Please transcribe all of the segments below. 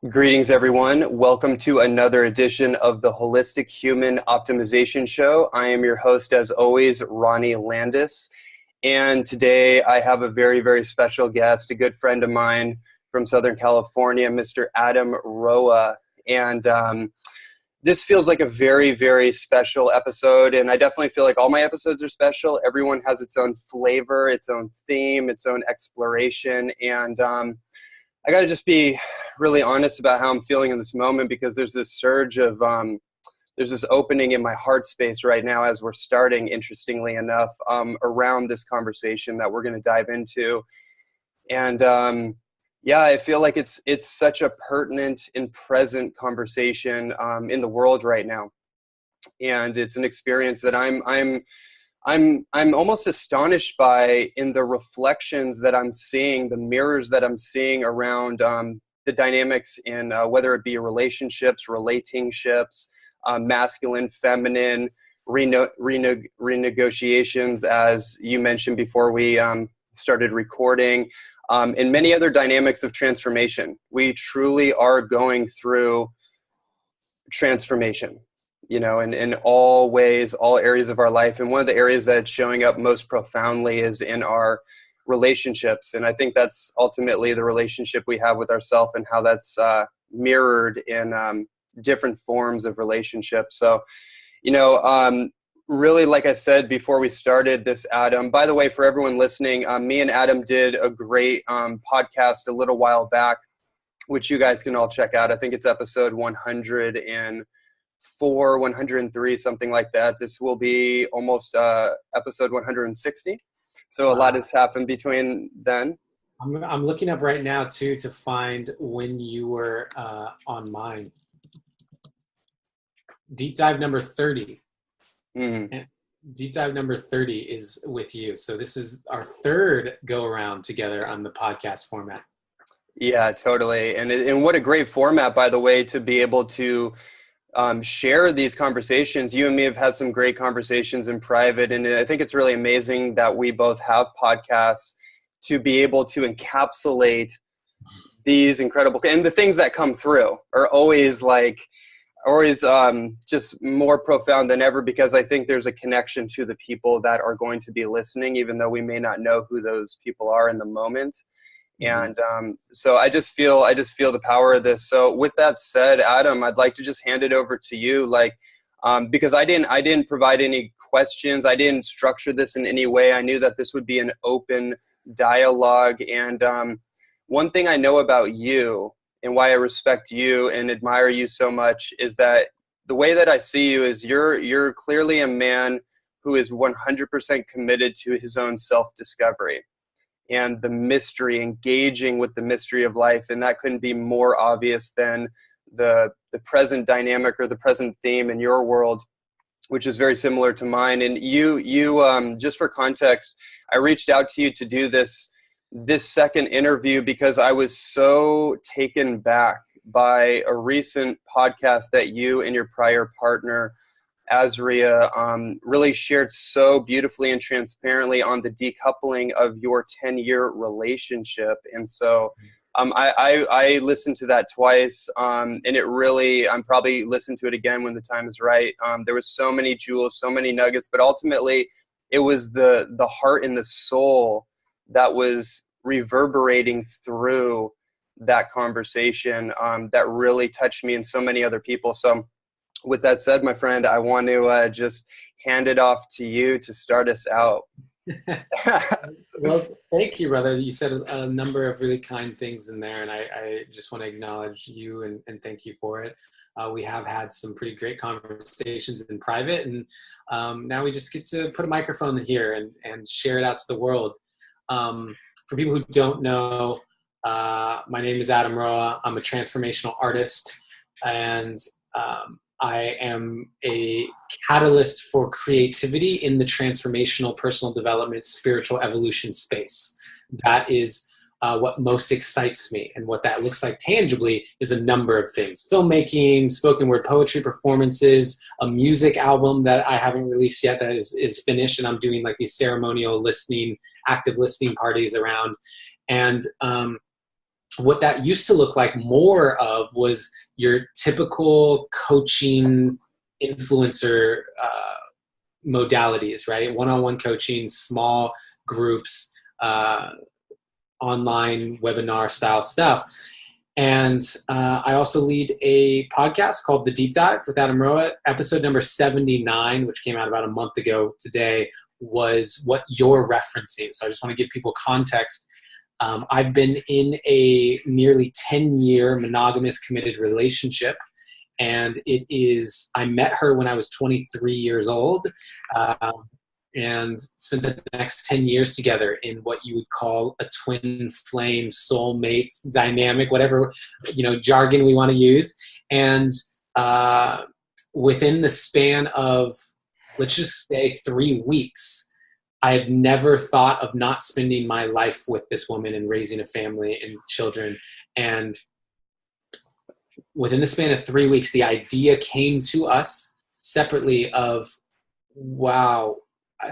Greetings, everyone. Welcome to another edition of the Holistic Human Optimization Show. I am your host, as always, Ronnie Landis. And today I have a very, very special guest, a good friend of mine from Southern California, Mr. Adam Roa. And this feels like a very, very special episode. And I definitely feel like all my episodes are special. Everyone has its own flavor, its own theme, its own exploration. And I got to just be really honest about how I'm feeling in this moment, because there's this surge of, there's this opening in my heart space right now as we're starting, interestingly enough, around this conversation that we're going to dive into. And yeah, I feel like it's such a pertinent and present conversation in the world right now. And it's an experience that I'm almost astonished by, in the reflections that I'm seeing, the mirrors that I'm seeing around the dynamics in whether it be relationships, relationships, masculine, feminine, renegotiations, as you mentioned before we started recording, and many other dynamics of transformation. We truly are going through transformation, you know, in all ways, all areas of our life. And one of the areas that's showing up most profoundly is in our relationships. And I think that's ultimately the relationship we have with ourselves, and how that's mirrored in different forms of relationships. So, you know, really, like I said before we started this, Adam, by the way, for everyone listening, me and Adam did a great podcast a little while back, which you guys can all check out. I think it's episode 104, 103, something like that. This will be almost episode 160. So a lot has happened between then. I'm looking up right now too to find when you were on mine. Deep dive number 30. Mm. Deep dive number 30 is with you. So this is our third go around together on the podcast format. Yeah, totally. And what a great format, by the way, to be able to share these conversations. You and me have had some great conversations in private, and I think it's really amazing that we both have podcasts to be able to encapsulate these incredible, and the things that come through are always just more profound than ever, because I think there's a connection to the people that are going to be listening, even though we may not know who those people are in the moment. And so I just feel the power of this. So with that said, Adam, I'd like to just hand it over to you, because I didn't provide any questions. I didn't structure this in any way. I knew that this would be an open dialogue. And one thing I know about you, and why I respect you and admire you so much, is that the way that I see you is you're clearly a man who is 100% committed to his own self-discovery and the mystery, engaging with the mystery of life. And that couldn't be more obvious than the present dynamic, or the present theme in your world, which is very similar to mine. And you just for context, I reached out to you to do this second interview because I was so taken back by a recent podcast that you and your prior partner, Azria, really shared so beautifully and transparently on the decoupling of your 10-year relationship. And so I listened to that twice, and it really, I'm probably listening to it again when the time is right. There was so many jewels, so many nuggets, but ultimately it was the heart and the soul that was reverberating through that conversation that really touched me and so many other people. So with that said, my friend, I want to just hand it off to you to start us out. Well, thank you, brother. You said a number of really kind things in there, and I just want to acknowledge you and thank you for it. We have had some pretty great conversations in private, and now we just get to put a microphone here and share it out to the world. For people who don't know, my name is Adam Roa. I'm a transformational artist, and I am a catalyst for creativity in the transformational personal development, spiritual evolution space. That is what most excites me. And what that looks like tangibly is a number of things: filmmaking, spoken word poetry performances, a music album that I haven't released yet that is finished, and I'm doing like these ceremonial listening, active listening parties around. And what that used to look like more of was your typical coaching influencer modalities, right? One-on-one coaching, small groups, online webinar style stuff. And I also lead a podcast called The Deep Dive with Adam Roa. Episode number 79, which came out about a month ago today, was what you're referencing. So I just want to give people context. I've been in a nearly 10-year monogamous committed relationship. And I met her when I was 23 years old. And spent the next 10 years together in what you would call a twin flame soulmate dynamic, whatever, jargon we want to use. And within the span of, let's just say, 3 weeks, I had never thought of not spending my life with this woman and raising a family and children. And within the span of 3 weeks, the idea came to us separately of, wow,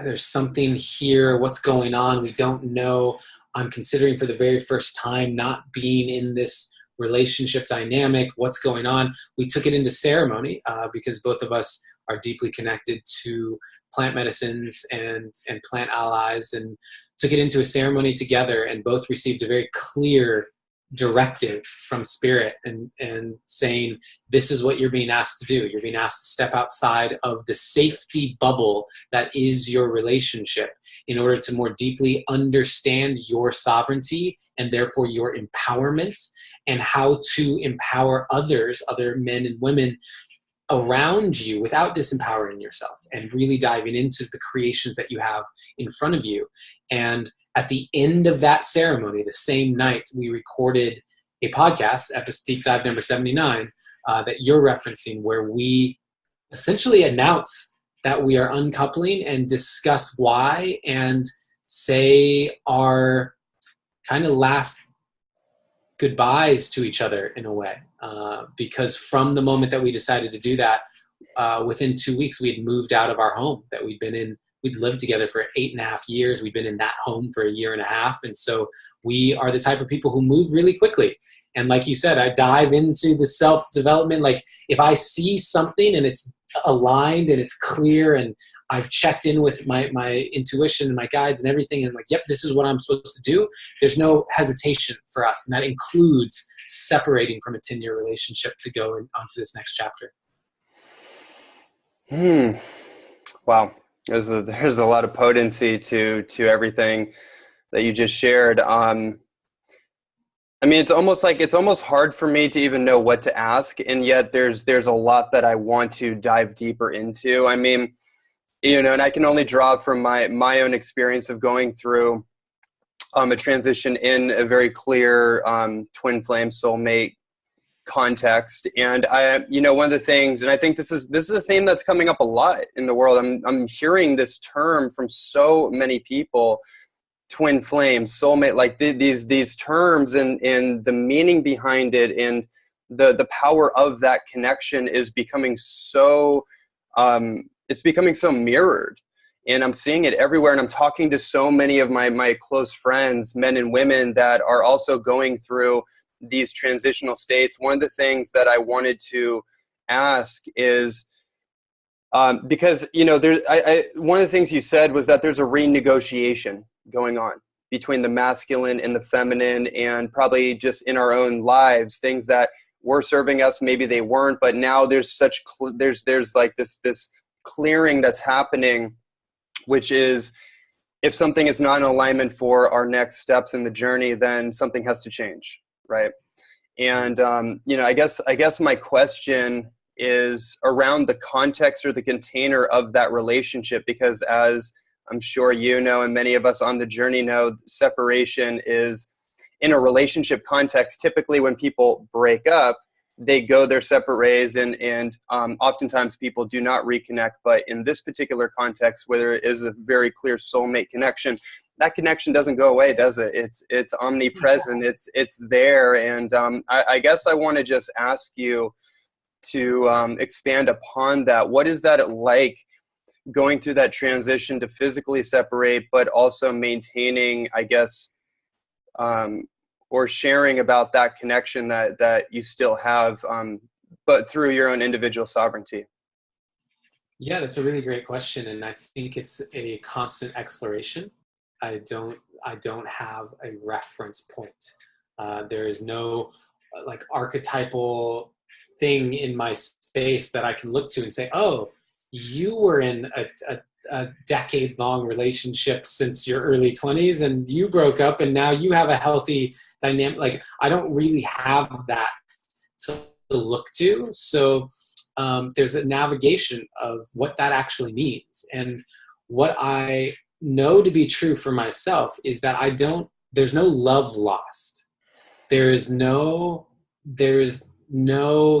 there's something here. What's going on? We don't know. I'm considering for the very first time not being in this relationship dynamic. What's going on? We took it into ceremony because both of us are deeply connected to plant medicines and plant allies, and took it into a ceremony together, and both received a very clear directive from spirit and saying, this is what you're being asked to do. You're being asked to step outside of the safety bubble that is your relationship in order to more deeply understand your sovereignty and therefore your empowerment, and how to empower others, other men and women around you without disempowering yourself, and really diving into the creations that you have in front of you. And at the end of that ceremony, the same night, we recorded a podcast, episode Deep Dive number 79, that you're referencing, where we essentially announce that we are uncoupling and discuss why, and say our kind of last goodbyes to each other in a way. Because from the moment that we decided to do that, within 2 weeks, we had moved out of our home that we'd been in. We'd lived together for 8.5 years. We'd been in that home for 1.5 years. And so we are the type of people who move really quickly. And like you said, I dive into the self-development. Like if I see something and it's aligned and it's clear and I've checked in with my intuition and my guides and everything, and I'm like, yep, this is what I'm supposed to do, there's no hesitation for us. And that includes separating from a 10-year relationship to go onto this next chapter. Wow. There's a lot of potency to everything that you just shared. I mean, it's almost hard for me to even know what to ask, and yet there's a lot that I want to dive deeper into. I mean, and I can only draw from my own experience of going through a transition in a very clear twin flame soulmate context. And one of the things, and I think this is a theme that's coming up a lot in the world. I'm hearing this term from so many people, twin flame, soulmate, like these terms, and the meaning behind it, and the power of that connection is becoming so it's becoming so mirrored. And I'm seeing it everywhere. And I'm talking to so many of my close friends, men and women, that are also going through these transitional states. One of the things that I wanted to ask is, because, one of the things you said was that there's a renegotiation going on between the masculine and the feminine, and probably just in our own lives, things that were serving us, maybe they weren't, but now there's there's like this clearing that's happening, which is, if something is not in alignment for our next steps in the journey, then something has to change. Right. And, I guess my question is around the context or the container of that relationship, because as I'm sure and many of us on the journey know, separation is, in a relationship context, typically when people break up, they go their separate ways, and oftentimes people do not reconnect. But in this particular context, where there is a very clear soulmate connection, that connection doesn't go away, does it? It's omnipresent. It's there. And I guess I want to just ask you to expand upon that. What is that like, going through that transition to physically separate, but also maintaining, I guess, or sharing about that connection that you still have, but through your own individual sovereignty? Yeah, that's a really great question, and I think it's a constant exploration. I don't have a reference point. There is no like archetypal thing in my space that I can look to and say, "Oh, you were in a decade-long relationship since your early 20s, and you broke up, and now you have a healthy dynamic." Like, I don't really have that to look to. So there's a navigation of what that actually means. And what I know to be true for myself is that there's no love lost. There's no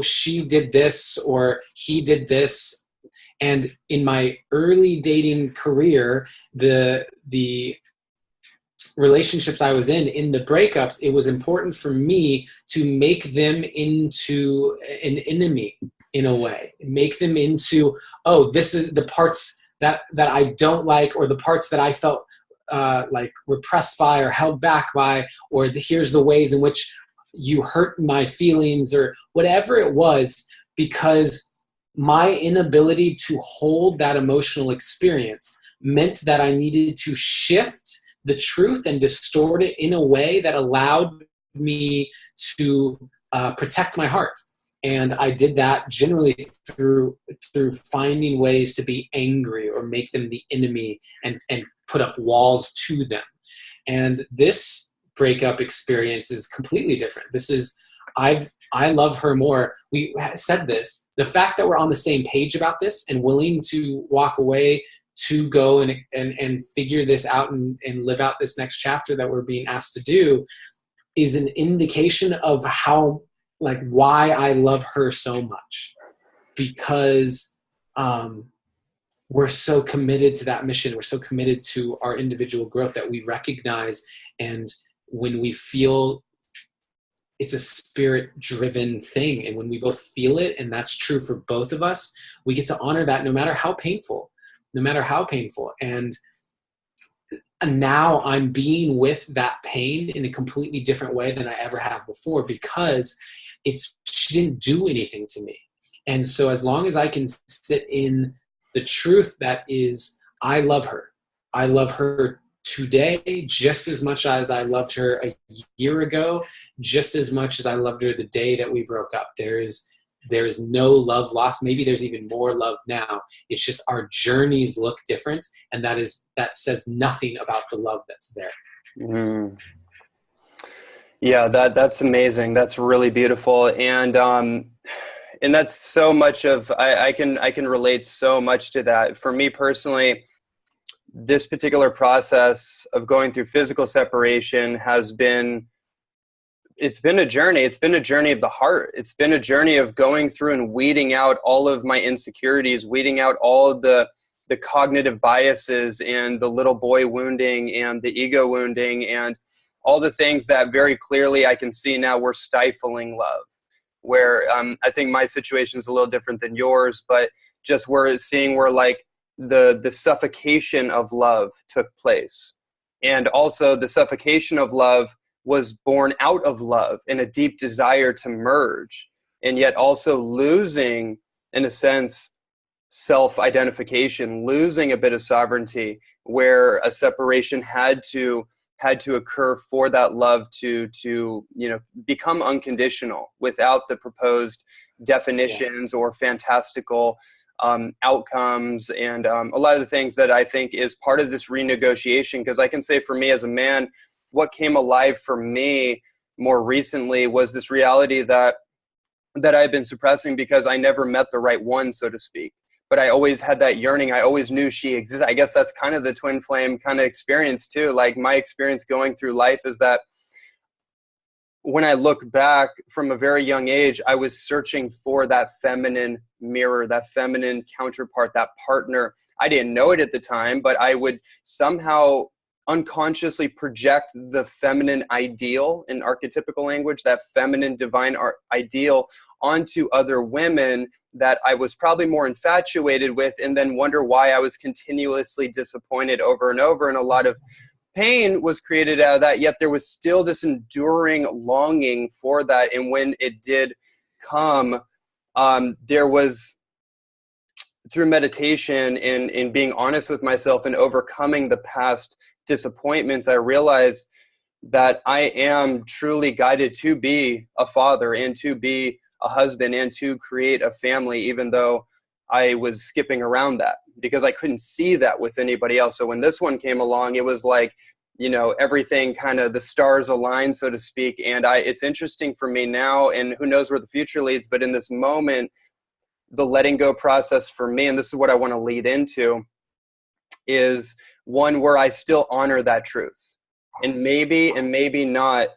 she did this or he did this. And in my early dating career, the relationships I was in the breakups, it was important for me to make them into an enemy in a way, make them into, oh, this is the parts that I don't like, or the parts that I felt like repressed by or held back by, or here's the ways in which you hurt my feelings, or whatever it was, because my inability to hold that emotional experience meant that I needed to shift the truth and distort it in a way that allowed me to protect my heart. And I did that generally through finding ways to be angry or make them the enemy and put up walls to them. And this breakup experience is completely different. This is, I love her more. We said this, the fact that we're on the same page about this and willing to walk away to go and figure this out and live out this next chapter that we're being asked to do is an indication of how, like, why I love her so much, because we're so committed to that mission. We're so committed to our individual growth that we recognize. And when we feel it's a spirit-driven thing, and when we both feel it, and that's true for both of us, we get to honor that no matter how painful. And now I'm being with that pain in a completely different way than I ever have before, because she didn't do anything to me. And so as long as I can sit in the truth that is, I love her. I love her today just as much as I loved her a year ago, just as much as I loved her the day that we broke up. There is no love lost. Maybe there's even more love now. It's just our journeys look different, and that says nothing about the love that's there. Mm. Yeah, that's amazing. That's really beautiful. And that's so much of, I can relate so much to that. For me personally, this particular process of going through physical separation it's been a journey. It's been a journey of the heart. It's been a journey of going through and weeding out all of my insecurities, weeding out all of the cognitive biases and the little boy wounding and the ego wounding and all the things that very clearly I can see now were stifling love. Where I think my situation is a little different than yours, but just we're seeing where like the suffocation of love took place. And also the suffocation of love was born out of love in a deep desire to merge, and yet also losing, in a sense, self-identification, losing a bit of sovereignty, where a separation had to occur for that love to become unconditional without the proposed definitions or fantastical outcomes, and a lot of the things that I think is part of this renegotiation. Because I can say for me as a man, what came alive for me more recently was this reality that I've been suppressing because I never met the right one, so to speak. But I always had that yearning. I always knew she existed. I guess that's kind of the twin flame kind of experience too. Like my experience going through life is that when I look back from a very young age, I was searching for that feminine mirror, that feminine counterpart, that partner. I didn't know it at the time, but I would somehow unconsciously project the feminine ideal in archetypical language, that feminine divine ideal onto other women that I was probably more infatuated with, and then wonder why I was continuously disappointed over and over in a lot of pain was created out of that, yet there was still this enduring longing for that. And when it did come, there was, through meditation and in being honest with myself and overcoming the past disappointments, I realized that I am truly guided to be a father and to be a husband and to create a family, even though I was skipping around that because I couldn't see that with anybody else. So when this one came along, it was like, everything kind of, the stars aligned, so to speak. And it's interesting for me now, and who knows where the future leads, but in this moment, the letting go process for me, and this is what I want to lead into, is one where I still honor that truth. And maybe not,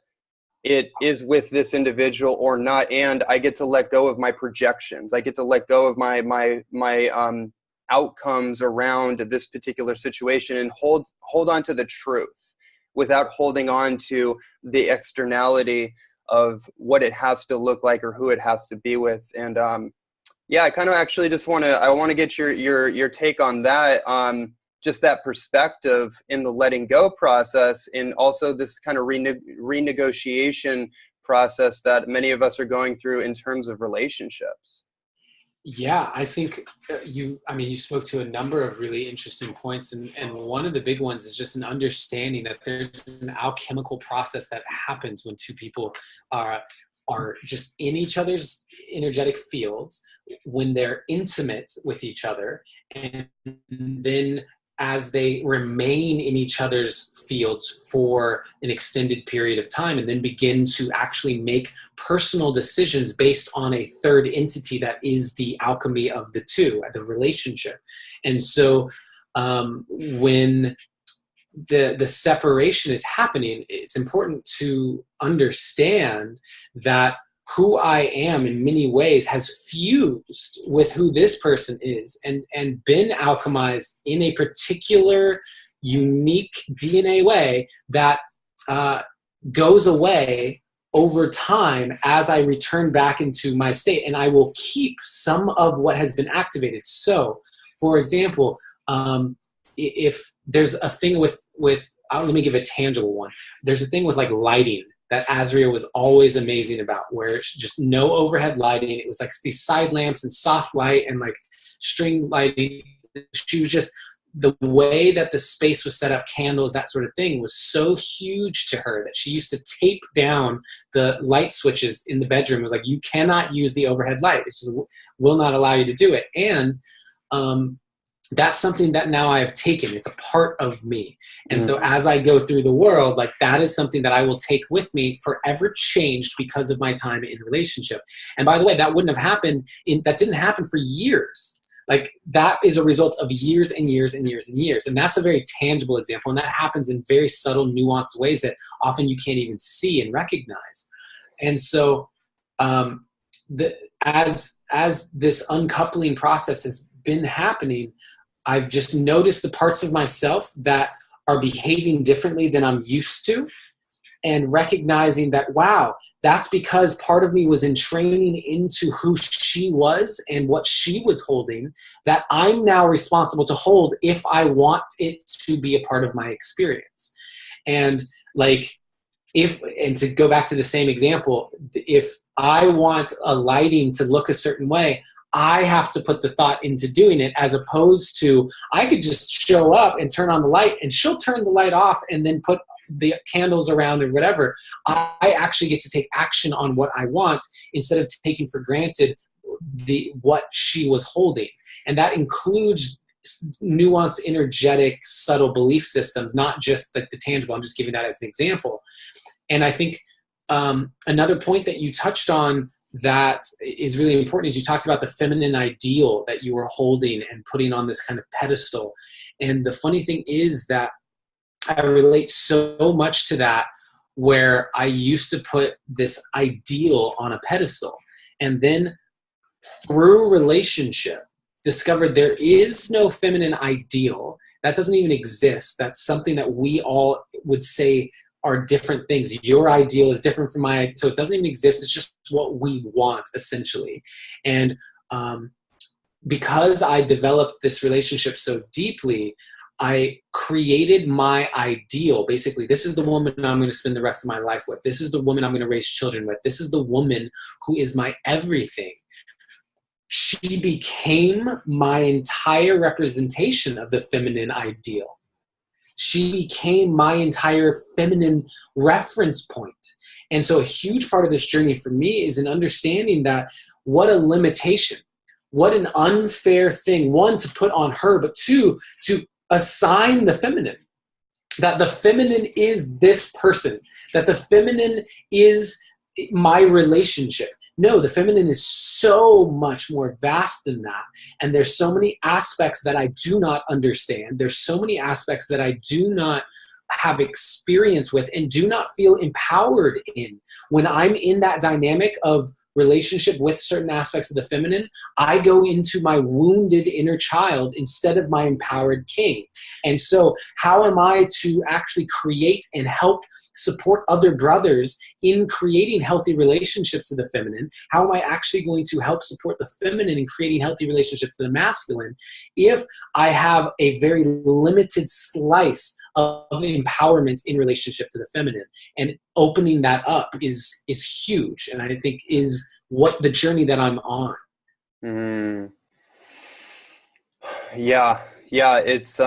it is with this individual or not. And I get to let go of my projections. I get to let go of my outcomes around this particular situation and hold on to the truth without holding on to the externality of what it has to look like or who it has to be with. And I kind of actually just want to get your take on that. Just that perspective in the letting go process, and also this kind of renegotiation process that many of us are going through in terms of relationships. Yeah, I think you spoke to a number of really interesting points. And one of the big ones is just an understanding that there's an alchemical process that happens when two people are just in each other's energetic fields, when they're intimate with each other, and then as they remain in each other's fields for an extended period of time, and then begin to actually make personal decisions based on a third entity that is the alchemy of the two, the relationship. And so when the separation is happening, it's important to understand that who I am in many ways has fused with who this person is and been alchemized in a particular unique DNA way that goes away over time as I return back into my state, and I will keep some of what has been activated. So, for example, if there's a thing with let me give a tangible one. There's a thing with like lighting that Azria was always amazing about, where it's just no overhead lighting. It was like these side lamps and soft light and like string lighting. She was just, the way that the space was set up, candles, that sort of thing, was so huge to her that she used to tape down the light switches in the bedroom. It was like, you cannot use the overhead light. It just will not allow you to do it. And that's something that now I have taken. It's a part of me. And so as I go through the world, like that is something that I will take with me, forever changed because of my time in a relationship. And by the way, that wouldn't have happened that didn't happen for years. Like that is a result of years and years and years and years. And that's a very tangible example. And that happens in very subtle, nuanced ways that often you can't even see and recognize. And so as this uncoupling process has been happening, I've just noticed the parts of myself that are behaving differently than I'm used to, and recognizing that, wow, that's because part of me was in training into who she was and what she was holding, that I'm now responsible to hold if I want it to be a part of my experience. And like, and to go back to the same example, if I want a lighting to look a certain way, I have to put the thought into doing it, as opposed to I could just show up and turn on the light and she'll turn the light off and then put the candles around or whatever. I actually get to take action on what I want instead of taking for granted what she was holding. And that includes nuanced, energetic, subtle belief systems, not just like the tangible. I'm just giving that as an example. And I think another point that you touched on that is really important is you talked about the feminine ideal that you were holding and putting on this kind of pedestal. And the funny thing is that I relate so much to that, where I used to put this ideal on a pedestal, and then through relationship discovered there is no feminine ideal. That doesn't even exist. That's something that we all would say are different things. Your ideal is different from my, so it doesn't even exist. It's just what we want, essentially. And because I developed this relationship so deeply, I created my ideal. Basically, this is the woman I'm going to spend the rest of my life with. This is the woman I'm going to raise children with. This is the woman who is my everything. She became my entire representation of the feminine ideal. She became my entire feminine reference point. And so a huge part of this journey for me is an understanding that what a limitation, what an unfair thing, one, to put on her, but two, to assign the feminine. That the feminine is this person, that the feminine is my relationship. No, the feminine is so much more vast than that. And there's so many aspects that I do not understand. There's so many aspects that I do not have experience with and do not feel empowered in. When I'm in that dynamic of relationship with certain aspects of the feminine, I go into my wounded inner child instead of my empowered king. And so how am I to actually create and help support other brothers in creating healthy relationships to the feminine? How am I actually going to help support the feminine in creating healthy relationships to the masculine if I have a very limited slice of empowerment in relationship to the feminine? And opening that up is huge, and I think is what the journey that I'm on. Yeah, it's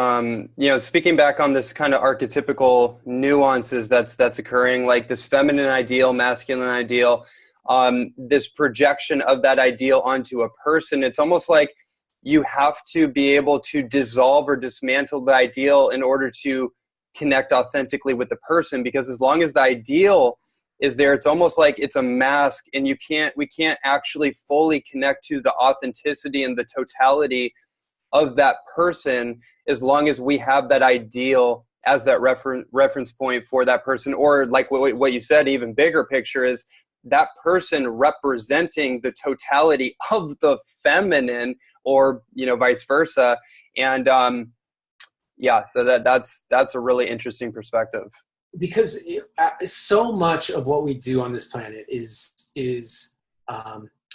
speaking back on this kind of archetypical nuances that's occurring, like this feminine ideal, masculine ideal, this projection of that ideal onto a person. It's almost like you have to be able to dissolve or dismantle the ideal in order to connect authentically with the person, because as long as the ideal is there, it's almost like it's a mask, and we can't actually fully connect to the authenticity and the totality of that person as long as we have that ideal as that reference point for that person. Or like what you said, even bigger picture is that person representing the totality of the feminine, or vice versa. And so that's a really interesting perspective. Because so much of what we do on this planet is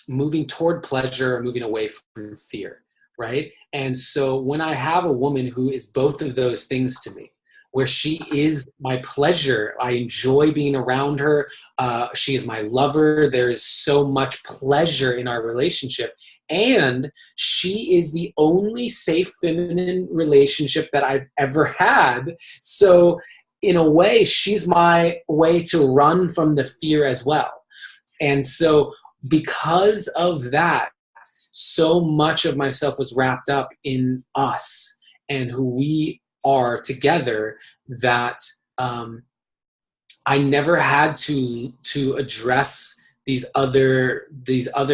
moving toward pleasure or moving away from fear, right? And so when I have a woman who is both of those things to me, where she is my pleasure, I enjoy being around her, she is my lover, there is so much pleasure in our relationship, and she is the only safe feminine relationship that I've ever had. So in a way, she's my way to run from the fear as well. And so because of that, so much of myself was wrapped up in us and who we are together, that I never had to address these other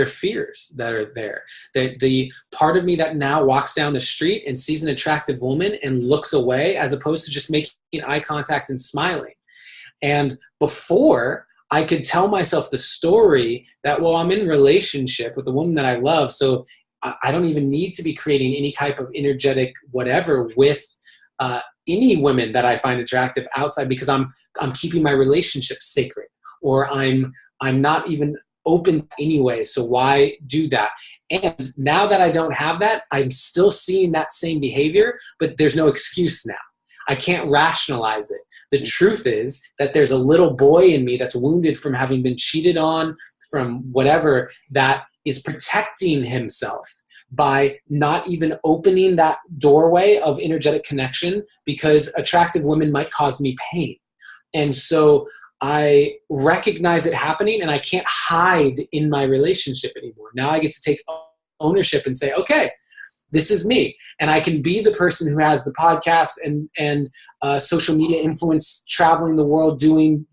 fears that are there. The part of me that now walks down the street and sees an attractive woman and looks away, as opposed to just making eye contact and smiling. And before, I could tell myself the story that, well, I'm in a relationship with the woman that I love, so I don't even need to be creating any type of energetic whatever with any women that I find attractive outside, because I'm keeping my relationship sacred, or I'm not even open anyway, so why do that? And now that I don't have that, I'm still seeing that same behavior, but there's no excuse now. I can't rationalize it. The truth is that there's a little boy in me that's wounded from having been cheated on, from whatever, that is protecting himself by not even opening that doorway of energetic connection, because attractive women might cause me pain. And so I recognize it happening, and I can't hide in my relationship anymore. Now I get to take ownership and say, okay, this is me. And I can be the person who has the podcast and social media influence, traveling the world, doing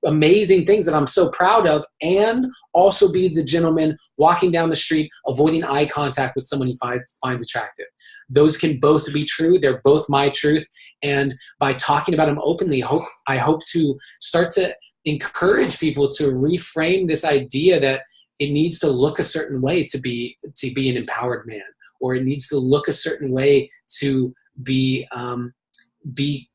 amazing things that I'm so proud of, and also be the gentleman walking down the street, avoiding eye contact with someone he finds attractive. Those can both be true. They're both my truth. And by talking about them openly, I hope to start to encourage people to reframe this idea that it needs to look a certain way to be an empowered man, or it needs to look a certain way to be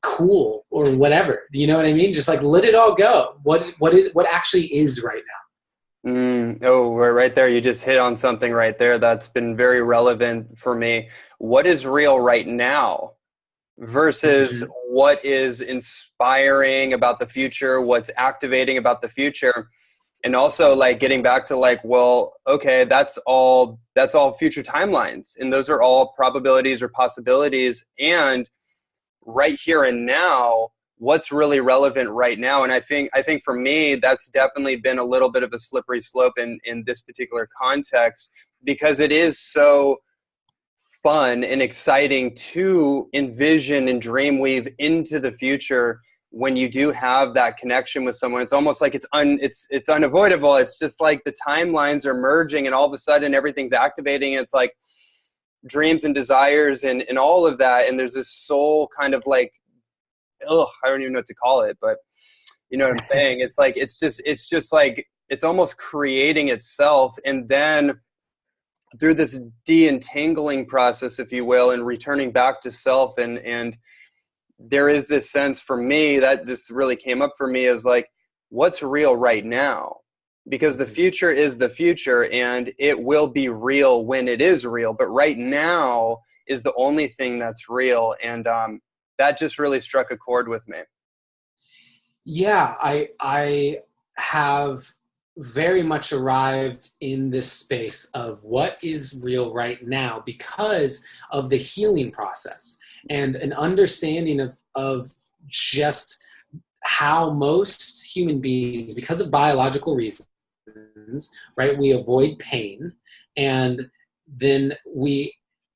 cool, or whatever. You know what I mean? Just like let it all go. What actually is right now. Right there. You just hit on something right there that's been very relevant for me. What is real right now? versus what is inspiring about the future, what's activating about the future. And also like getting back to like, well, okay, that's all future timelines. And those are all probabilities or possibilities. And right here and now, what's really relevant right now. And I think for me, that's definitely been a little bit of a slippery slope in this particular context, because it is so fun and exciting to envision and dream weave into the future. When you do have that connection with someone, it's almost like it's unavoidable. It's just like the timelines are merging and all of a sudden everything's activating. It's like dreams and desires and all of that. And there's this soul kind of like, I don't even know what to call it, but you know what I'm saying? It's like, it's just like, it's almost creating itself. And then through this de-entangling process, if you will, and returning back to self, and there is this sense for me that this really came up for me is like, what's real right now? Because the future is the future and it will be real when it is real. But right now is the only thing that's real. And that just really struck a chord with me. Yeah, I have very much arrived in this space of what is real right now because of the healing process and an understanding of just how most human beings, because of biological reasons, right, we avoid pain, and then we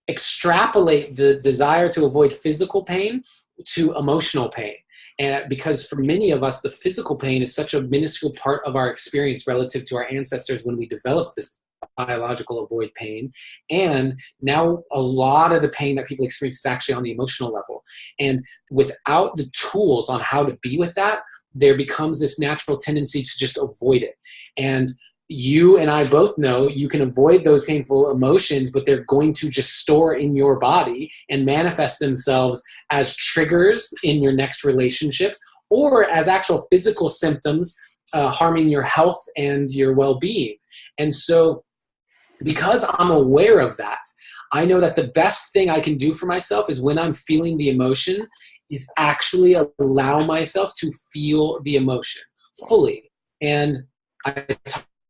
extrapolate the desire to avoid physical pain to emotional pain. And because for many of us, the physical pain is such a minuscule part of our experience relative to our ancestors when we developed this biological avoid pain. And now a lot of the pain that people experience is actually on the emotional level. And without the tools on how to be with that, there becomes this natural tendency to just avoid it. And you and I both know you can avoid those painful emotions, but they're going to just store in your body and manifest themselves as triggers in your next relationships or as actual physical symptoms harming your health and your well-being. And so because I'm aware of that, I know that the best thing I can do for myself is when I'm feeling the emotion is actually allow myself to feel the emotion fully. And I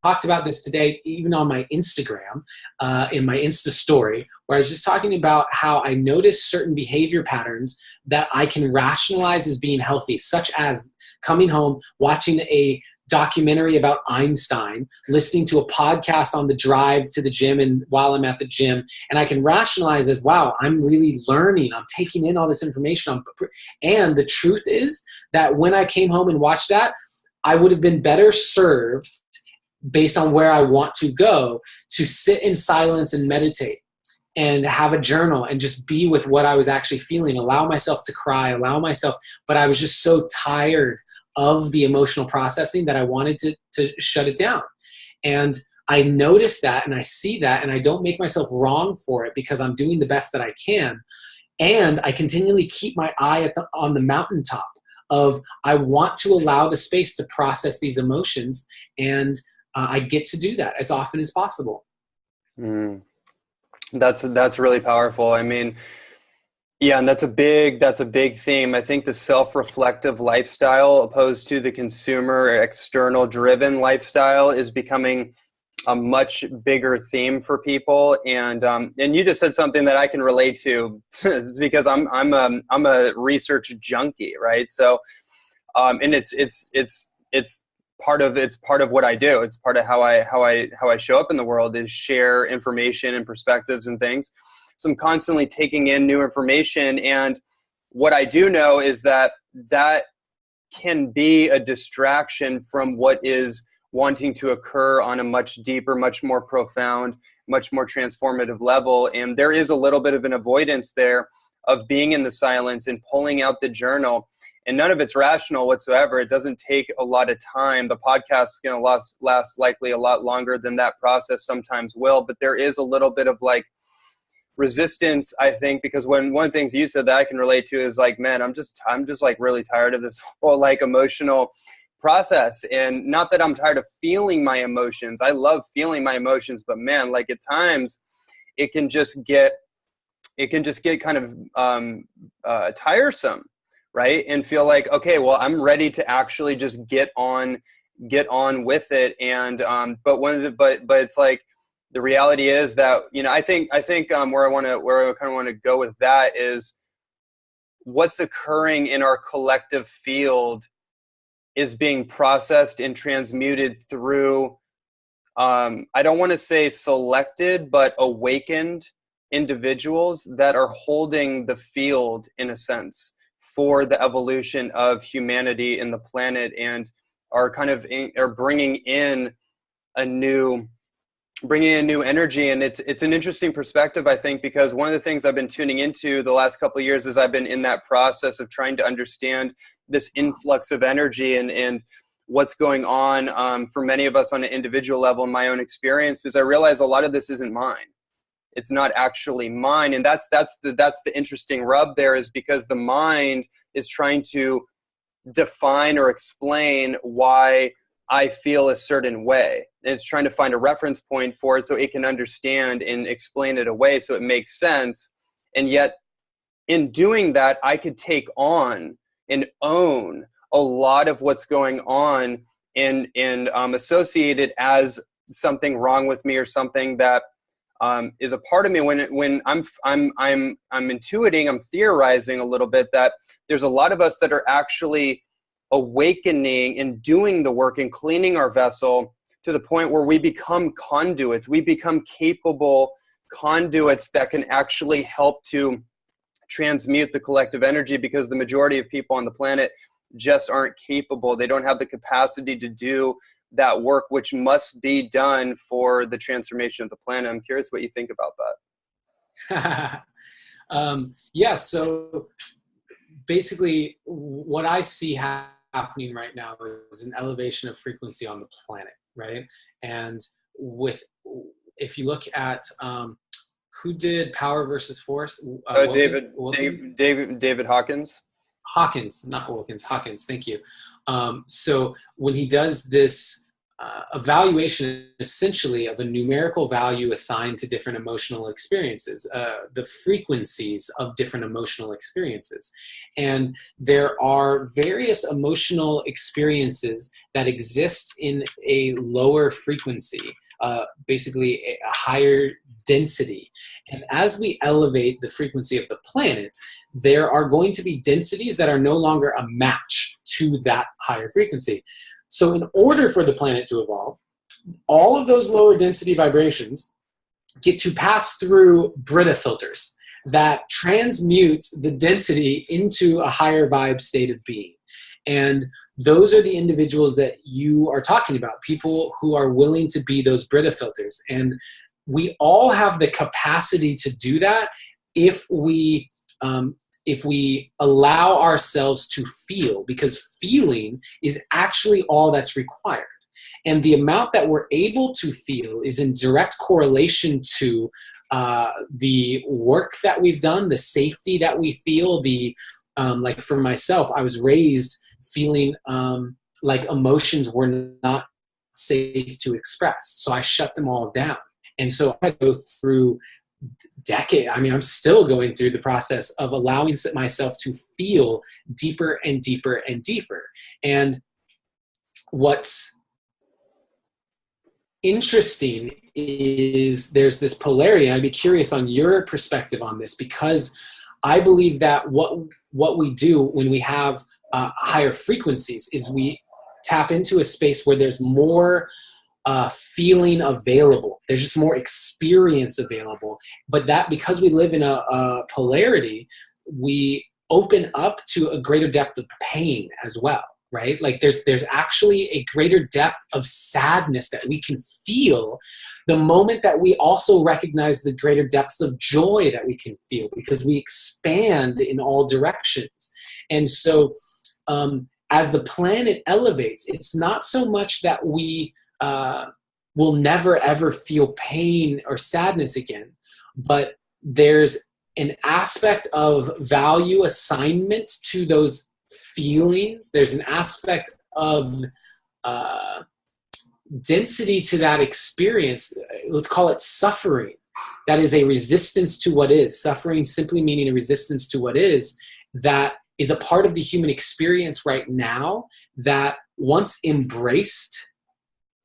talked about this today, even on my Instagram, in my Insta story, where I was just talking about how I notice certain behavior patterns that I can rationalize as being healthy, such as coming home, watching a documentary about Einstein, listening to a podcast on the drive to the gym and while I'm at the gym, and I can rationalize as, wow, I'm really learning, I'm taking in all this information. And the truth is that when I came home and watched that, I would have been better served based on where I want to go, to sit in silence and meditate and have a journal and just be with what I was actually feeling, allow myself to cry, but I was just so tired of the emotional processing that I wanted to shut it down. And I notice that and I see that, and I don't make myself wrong for it because I'm doing the best that I can. And I continually keep my eye on the mountaintop of I want to allow the space to process these emotions, and I get to do that as often as possible. That's really powerful. I mean, yeah, and that's a big theme. I think the self-reflective lifestyle opposed to the consumer external driven lifestyle is becoming a much bigger theme for people. And you just said something that I can relate to because I'm a research junkie, right? So, and it's part of what I do. It's part of how I show up in the world is share information and perspectives and things. So I'm constantly taking in new information. And what I do know is that can be a distraction from what is wanting to occur on a much deeper, much more profound, much more transformative level. And there is a little bit of an avoidance there of being in the silence and pulling out the journal. And none of it's rational whatsoever. It doesn't take a lot of time. The podcast is going to last likely a lot longer than that process sometimes will. But there is a little bit of like resistance, I think, because one of the things you said that I can relate to is like, man, I'm just like really tired of this whole like emotional process. And not that I'm tired of feeling my emotions. I love feeling my emotions, but man, like at times it can just get it can just get kind of tiresome, right? And feel like, okay, well, I'm ready to actually just get on with it. And but it's like, the reality is that, I think where I kind of want to go with that is, what's occurring in our collective field is being processed and transmuted through, I don't want to say selected, but awakened individuals that are holding the field, in a sense, for the evolution of humanity and the planet, and are bringing in a new energy. And it's an interesting perspective, I think, because one of the things I've been tuning into the last couple of years is I've been in that process of trying to understand this influx of energy and what's going on for many of us on an individual level in my own experience, because I realize a lot of this isn't mine. It's not actually mine. And that's the interesting rub there, is because the mind is trying to define or explain why I feel a certain way. And it's trying to find a reference point for it so it can understand and explain it away so it makes sense. And yet, in doing that, I could take on and own a lot of what's going on and associate it as something wrong with me, or something that is a part of me, when I'm intuiting, I'm theorizing a little bit that there's a lot of us that are actually awakening and doing the work and cleaning our vessel to the point where we become conduits. We become capable conduits that can actually help to transmute the collective energy, because the majority of people on the planet just aren't capable. They don't have the capacity to do that work, which must be done for the transformation of the planet. I'm curious what you think about that. Yeah, so basically what I see happening right now is an elevation of frequency on the planet, right? And if you look at who did Power versus Force? David Hawkins. Hawkins, thank you. So when he does this evaluation, essentially, of a numerical value assigned to different emotional experiences, the frequencies of different emotional experiences. And there are various emotional experiences that exist in a lower frequency, basically a higher density. And as we elevate the frequency of the planet, there are going to be densities that are no longer a match to that higher frequency. So in order for the planet to evolve, all of those lower density vibrations get to pass through Brita filters that transmute the density into a higher vibe state of being. And those are the individuals that you are talking about, people who are willing to be those Brita filters. And we all have the capacity to do that if we allow ourselves to feel, because feeling is actually all that's required. And the amount that we're able to feel is in direct correlation to the work that we've done, the safety that we feel, like for myself, I was raised feeling like emotions were not safe to express. So I shut them all down. And so I go through I'm still going through the process of allowing myself to feel deeper and deeper and deeper. And what's interesting is there's this polarity. I'd be curious on your perspective on this, because I believe that what we do when we have higher frequencies is we tap into a space where there's more feeling available. There's just more experience available. But that, because we live in a polarity, we open up to a greater depth of pain as well, right? Like there's actually a greater depth of sadness that we can feel the moment that we also recognize the greater depths of joy that we can feel, because we expand in all directions. And so as the planet elevates, it's not so much that we will never ever feel pain or sadness again, but there's an aspect of value assignment to those feelings. There's an aspect of density to that experience. Let's call it suffering, that is a resistance to what is. Suffering simply meaning a resistance to what that is a part of the human experience right now, that once embraced,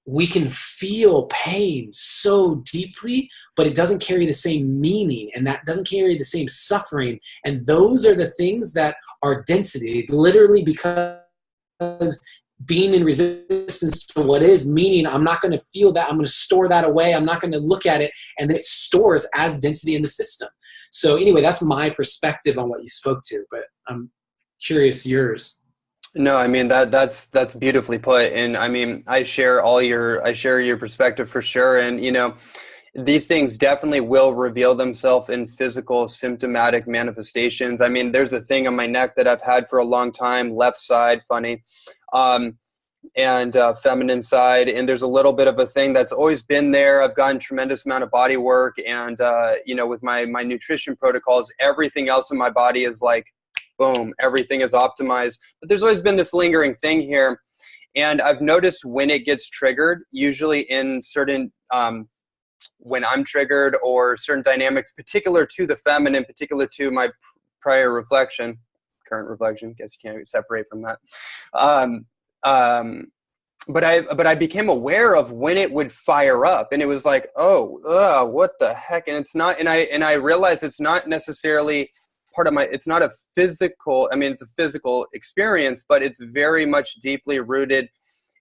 we can feel pain so deeply, but it doesn't carry the same meaning, and that doesn't carry the same suffering. And those are the things that are density, literally, because being in resistance to what is, meaning I'm not going to feel that, I'm going to store that away, I'm not going to look at it, and then it stores as density in the system. So anyway, that's my perspective on what you spoke to, but I'm curious yours. No, I mean that's beautifully put, and I mean I share your perspective for sure, and you know, these things definitely will reveal themselves in physical symptomatic manifestations. I mean, there's a thing on my neck that I've had for a long time, left side, funny, and feminine side, and there's a little bit of a thing that's always been there. I've gotten tremendous amount of body work, and you know, with my nutrition protocols, everything else in my body is like, boom, everything is optimized. But there's always been this lingering thing here. And I've noticed when it gets triggered, usually in certain, when I'm triggered or certain dynamics, particular to the feminine, particular to my prior reflection, current reflection, guess you can't separate from that. But I became aware of when it would fire up, and it was like, oh, what the heck? And it's not, and I realized it's not necessarily part of it's not a physical, I mean, it's a physical experience, but it's very much deeply rooted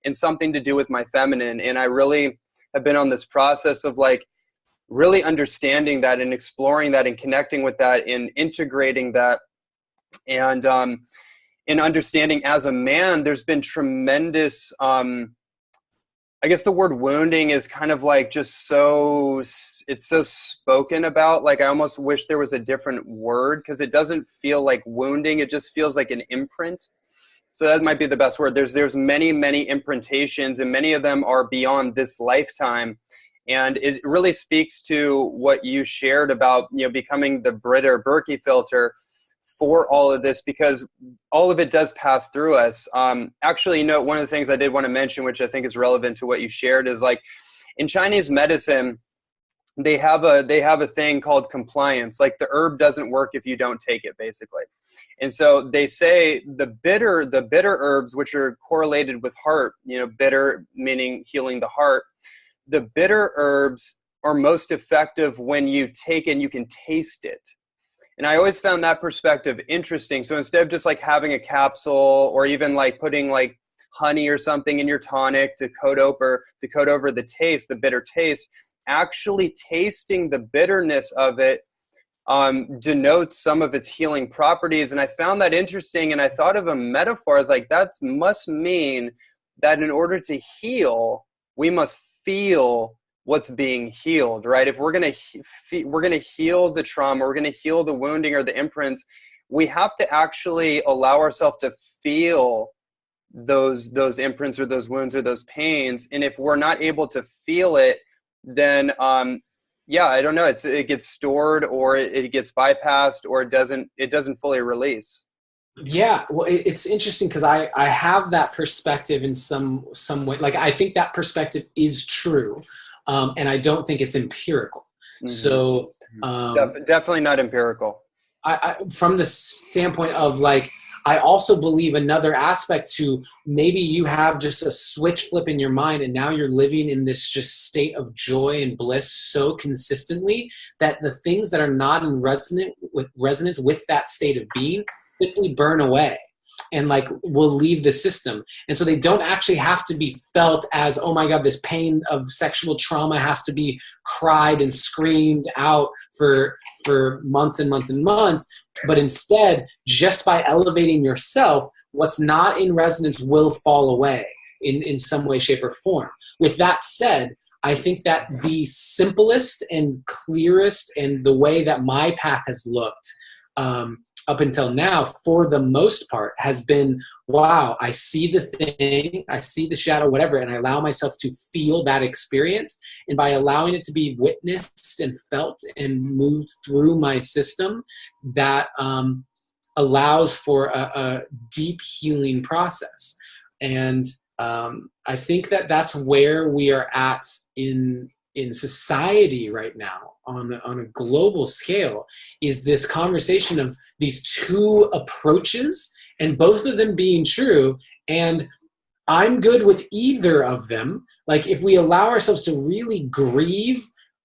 in something to do with my feminine. And I really have been on this process of like really understanding that and exploring that and connecting with that and integrating that. And in understanding as a man, there's been tremendous, I guess the word wounding is kind of like just so, it's so spoken about. Like I almost wish there was a different word, because it doesn't feel like wounding. It just feels like an imprint. So that might be the best word. There's many, many imprintations, and many of them are beyond this lifetime. And it really speaks to what you shared about, you know, becoming the Brit or Berkey filter for all of this, because all of it does pass through us. Actually, you know, one of the things I did want to mention, which I think is relevant to what you shared, is like in Chinese medicine, they have a thing called compliance. Like the herb doesn't work if you don't take it, basically. And so they say the bitter herbs, which are correlated with heart, you know, bitter meaning healing the heart, the bitter herbs are most effective when you take it and you can taste it. And I always found that perspective interesting. So instead of just like having a capsule or even like putting like honey or something in your tonic to coat over the taste, the bitter taste, actually tasting the bitterness of it denotes some of its healing properties. And I found that interesting. And I thought of a metaphor as like, that must mean that in order to heal, we must feel what's being healed, right? If we're going to heal the trauma, we're going to heal the wounding or the imprints, we have to actually allow ourselves to feel those imprints or those wounds or those pains. And if we're not able to feel it, then yeah, I don't know, it gets stored, or it gets bypassed, or it doesn't fully release. Yeah, well, it's interesting because I have that perspective in some way. Like I think that perspective is true. And I don't think it's empirical. Mm-hmm. So definitely not empirical. I from the standpoint of like, I also believe another aspect to maybe you have just a switch flip in your mind, and now you're living in this just state of joy and bliss so consistently that the things that are not in resonance with that state of being simply burn away and like will leave the system. And so they don't actually have to be felt as, oh my God, this pain of sexual trauma has to be cried and screamed out for months and months and months. But instead, just by elevating yourself, what's not in resonance will fall away in some way, shape, or form. With that said, I think that the simplest and clearest, and the way that my path has looked up until now, for the most part, has been, wow, I see the thing, I see the shadow, whatever, and I allow myself to feel that experience. And by allowing it to be witnessed and felt and moved through my system, that allows for a deep healing process. And I think that that's where we are at in in society right now on a global scale is this conversation of these two approaches and both of them being true. And I'm good with either of them. Like if we allow ourselves to really grieve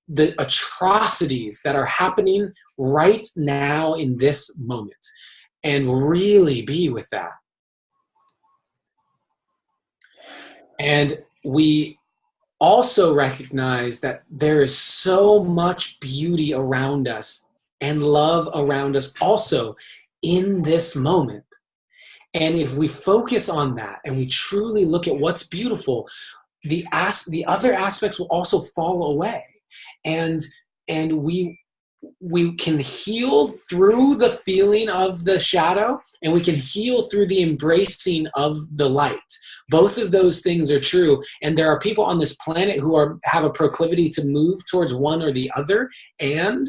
the atrocities that are happening right now in this moment and really be with that. And we also recognize that there is so much beauty around us and love around us also in this moment. And if we focus on that and we truly look at what's beautiful, the other aspects will also fall away. And we can heal through the feeling of the shadow, and we can heal through the embracing of the light. Both of those things are true, and there are people on this planet who have a proclivity to move towards one or the other, and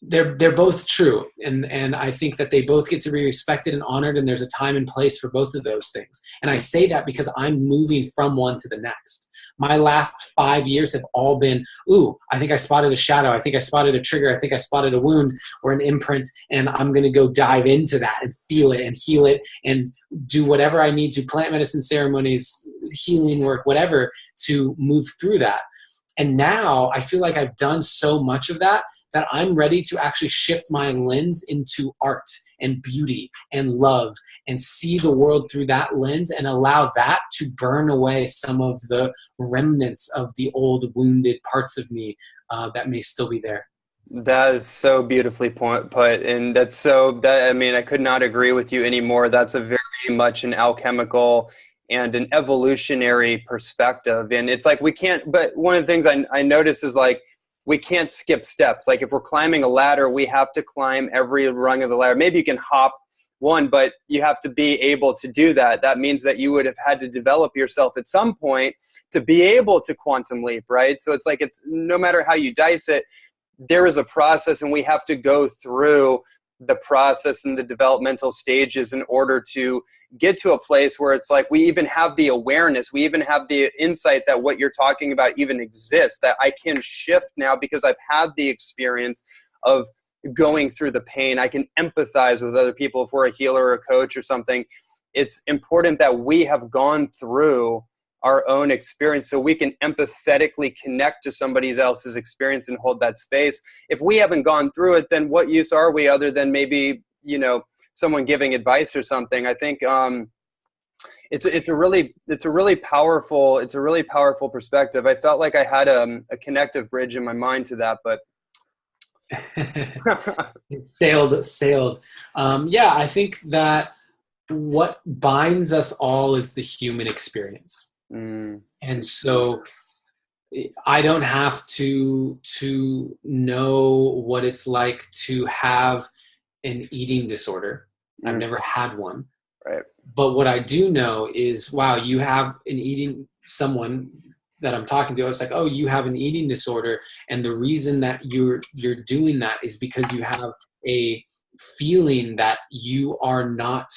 they're both true, and I think that they both get to be respected and honored, and there's a time and place for both of those things. And I say that because I'm moving from one to the next. My last 5 years have all been, ooh, I think I spotted a shadow. I think I spotted a trigger. I think I spotted a wound or an imprint, and I'm going to go dive into that and feel it and heal it and do whatever I need to, plant medicine ceremonies, healing work, whatever, to move through that. And now I feel like I've done so much of that I'm ready to actually shift my lens into art and beauty and love and see the world through that lens and allow that to burn away some of the remnants of the old wounded parts of me that may still be there. That is so beautifully put, and I could not agree with you anymore. That's a very much an alchemical and an evolutionary perspective. And it's like but one of the things I notice is like, we can't skip steps. Like if we're climbing a ladder, we have to climb every rung of the ladder. Maybe you can hop one, but you have to be able to do that. That means that you would have had to develop yourself at some point to be able to quantum leap, right? So it's like, it's no matter how you dice it, there is a process, and we have to go through the process and the developmental stages in order to get to a place where it's like we even have the awareness, we even have the insight that what you're talking about even exists, that I can shift now because I've had the experience of going through the pain. I can empathize with other people. If we're a healer or a coach or something, it's important that we have gone through our own experience so we can empathetically connect to somebody else's experience and hold that space. If we haven't gone through it, then what use are we other than maybe, someone giving advice or something? I think it's a really powerful perspective. I felt like I had a connective bridge in my mind to that, but sailed. Yeah, I think that what binds us all is the human experience. And so I don't have to know what it's like to have an eating disorder. I've never had one. Right. But what I do know is, wow, you have someone that I'm talking to, I was like, oh, you have an eating disorder. And the reason that you're doing that is because you have a feeling that you are not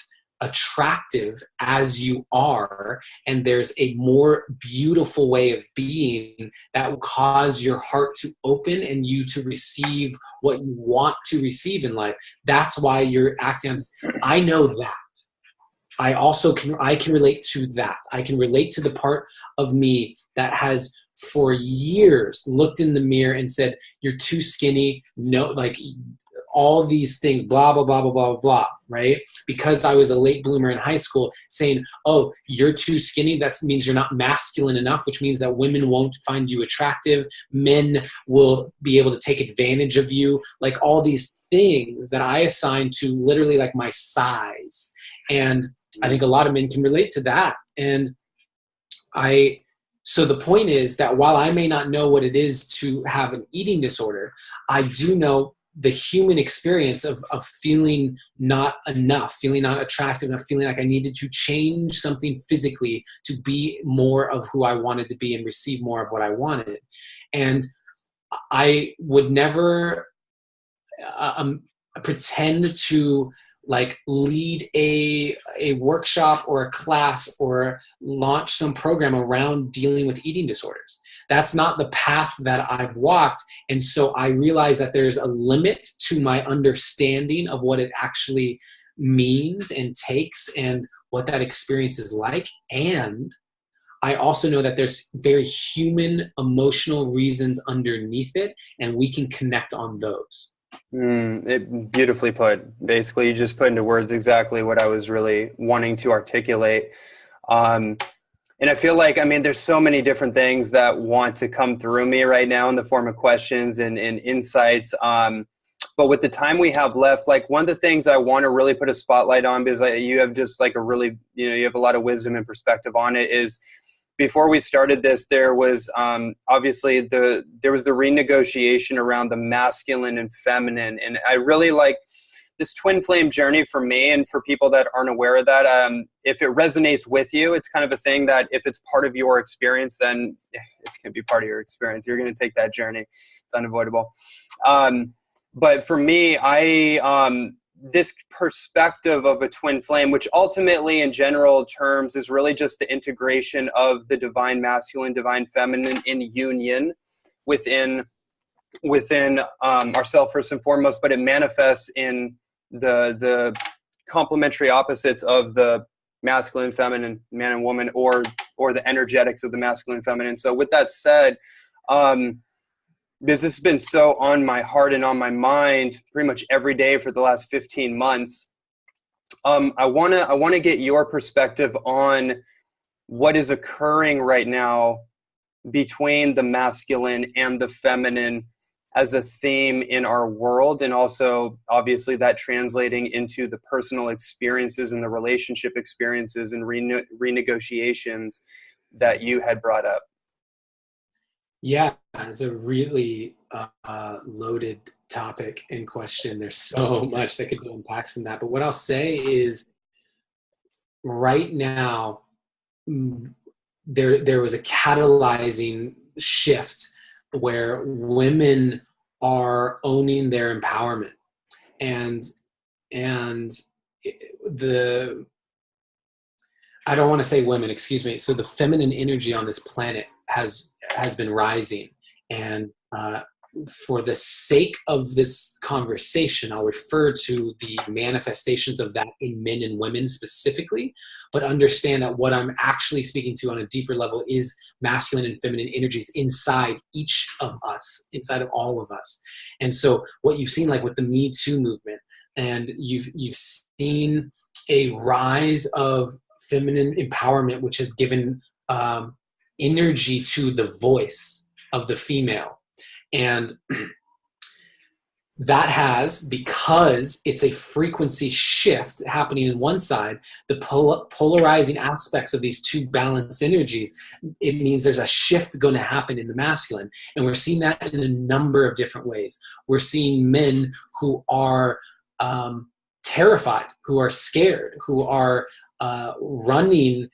attractive as you are, and there's a more beautiful way of being that will cause your heart to open and you to receive what you want to receive in life. That's why you're acting on this. I know that. I can relate to that. I can relate to the part of me that has for years looked in the mirror and said, you're too skinny. No, like all these things, blah, blah, blah, blah, blah, blah, right? Because I was a late bloomer in high school saying, oh, you're too skinny. That means you're not masculine enough, which means that women won't find you attractive. Men will be able to take advantage of you. Like all these things that I assign to literally like my size. And I think a lot of men can relate to that. And so the point is that while I may not know what it is to have an eating disorder, I do know the human experience of feeling not enough, feeling not attractive enough, feeling like I needed to change something physically to be more of who I wanted to be and receive more of what I wanted. And I would never pretend to like lead a workshop or a class or launch some program around dealing with eating disorders. That's not the path that I've walked. And so I realize that there's a limit to my understanding of what it actually means and takes and what that experience is like. And I also know that there's very human, emotional reasons underneath it, and we can connect on those. It beautifully put. Basically, you just put into words exactly what I was really wanting to articulate. And I feel like, I mean, there's so many different things that want to come through me right now in the form of questions and insights. But with the time we have left, like one of the things I want to really put a spotlight on, because you have just like a really, you have a lot of wisdom and perspective on it, is before we started this, there was obviously there was the renegotiation around the masculine and feminine. And I really like this twin flame journey for me, and for people that aren't aware of that, if it resonates with you, it's kind of a thing that if it's part of your experience, then it's going to be part of your experience. You're going to take that journey. It's unavoidable. But for me, this perspective of a twin flame, which ultimately in general terms is really just the integration of the divine masculine, divine feminine in union within ourselves first and foremost, but it manifests in the complementary opposites of the masculine, feminine, man and woman, or the energetics of the masculine, feminine. So with that said, because this has been so on my heart and on my mind pretty much every day for the last 15 months, I want to get your perspective on what is occurring right now between the masculine and the feminine as a theme in our world, and also obviously that translating into the personal experiences and the relationship experiences and renegotiations that you had brought up. Yeah, it's a really loaded topic and question. There's so much that could be unpacked from that. But what I'll say is right now, there was a catalyzing shift where women are owning their empowerment. And I don't want to say women, excuse me. So the feminine energy on this planet has been rising. And for the sake of this conversation, I'll refer to the manifestations of that in men and women specifically, but understand that what I'm actually speaking to on a deeper level is masculine and feminine energies inside each of us, inside of all of us. And so what you've seen, like with the Me Too movement, and you've seen a rise of feminine empowerment, which has given energy to the voice of the female. And that has, because it's a frequency shift happening in one side, the polarizing aspects of these two balanced energies, it means there's a shift going to happen in the masculine. And we're seeing that in a number of different ways. We're seeing men who are terrified, who are scared, who are running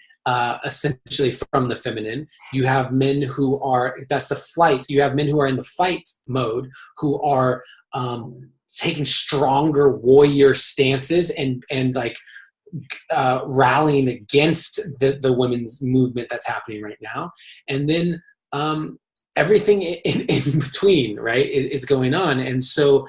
essentially from the feminine. You have men who are, that's the flight. You have men who are in the fight mode, who are taking stronger warrior stances and like rallying against the women's movement that's happening right now. And then everything in between, right, is going on. And so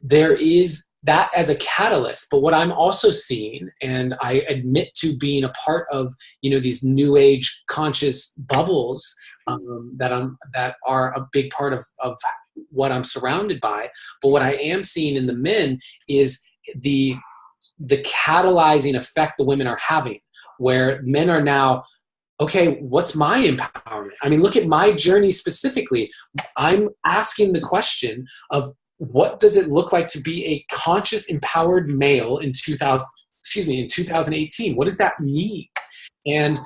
there is that as a catalyst. But what I'm also seeing, and I admit to being a part of, these new age conscious bubbles that are a big part of what I'm surrounded by. But what I am seeing in the men is the catalyzing effect the women are having, where men are now, okay, what's my empowerment? I mean, look at my journey specifically. I'm asking the question of, what does it look like to be a conscious, empowered male in 2018? What does that mean? And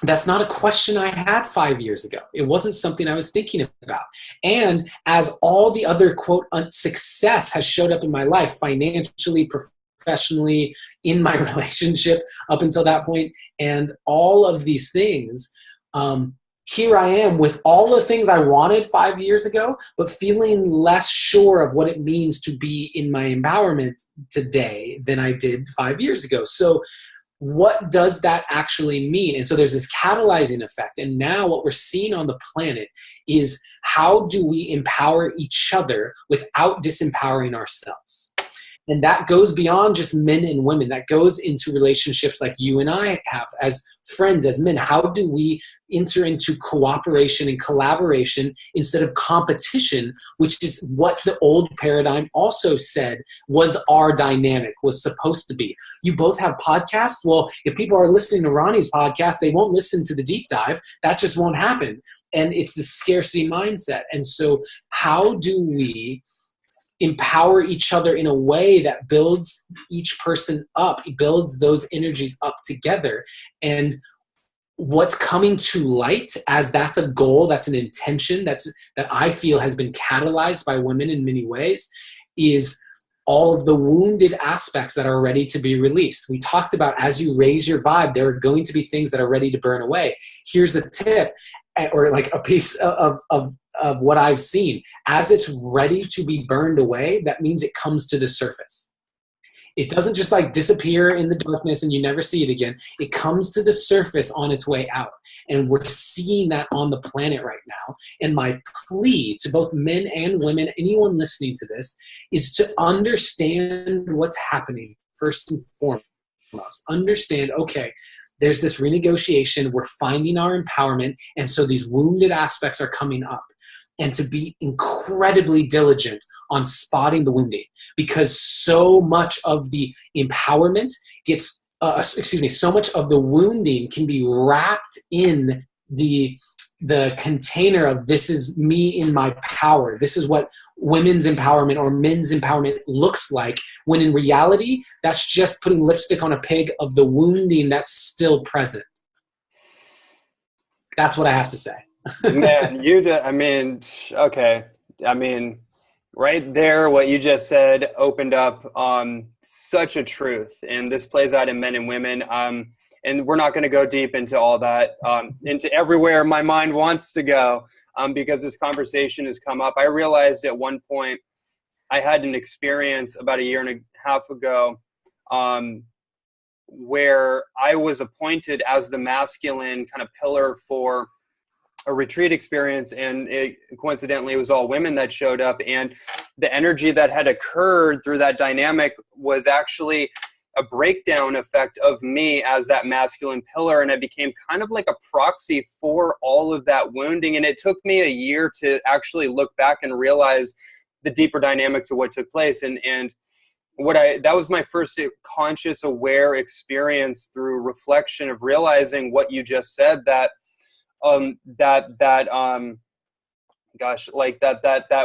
that's not a question I had 5 years ago. It wasn't something I was thinking about. And as all the other, quote, success has showed up in my life, financially, professionally, in my relationship up until that point, and all of these things, here I am with all the things I wanted 5 years ago, but feeling less sure of what it means to be in my empowerment today than I did 5 years ago. So what does that actually mean? And so there's this catalyzing effect. And now what we're seeing on the planet is, how do we empower each other without disempowering ourselves? And that goes beyond just men and women. That goes into relationships like you and I have as friends, as men. How do we enter into cooperation and collaboration instead of competition, which is what the old paradigm also said was our dynamic, was supposed to be. You both have podcasts. Well, if people are listening to Ronnie's podcast, they won't listen to the deep dive. That just won't happen. And it's the scarcity mindset. And so how do we empower each other in a way that builds each person up, builds those energies up together? And what's coming to light, as that's a goal, that's an intention, that I feel has been catalyzed by women in many ways, is all of the wounded aspects that are ready to be released. We talked about, as you raise your vibe, there are going to be things that are ready to burn away. Here's a tip, or like a piece of what I've seen. As it's ready to be burned away, that means it comes to the surface. It doesn't just like disappear in the darkness and you never see it again. It comes to the surface on its way out. And we're seeing that on the planet right now. And my plea to both men and women, anyone listening to this, is to understand what's happening first and foremost. Understand, okay, there's this renegotiation. We're finding our empowerment. And so these wounded aspects are coming up. And to be incredibly diligent on spotting the wounding, because so much of the empowerment gets, so much of the wounding can be wrapped in the container of, this is me in my power. This is what women's empowerment or men's empowerment looks like, when in reality, that's just putting lipstick on a pig of the wounding that's still present. That's what I have to say. Man, okay. I mean, right there, what you just said opened up such a truth. And this plays out in men and women. And we're not going to go deep into all that, into everywhere my mind wants to go, because this conversation has come up. I realized at one point I had an experience about 1.5 years ago where I was appointed as the masculine kind of pillar for a retreat experience, and coincidentally, it was all women that showed up, and the energy that had occurred through that dynamic was actually a breakdown effect of me as that masculine pillar, and I became kind of like a proxy for all of that wounding. And it took me 1 year to actually look back and realize the deeper dynamics of what took place. And that was my first conscious, aware experience through reflection of realizing what you just said, that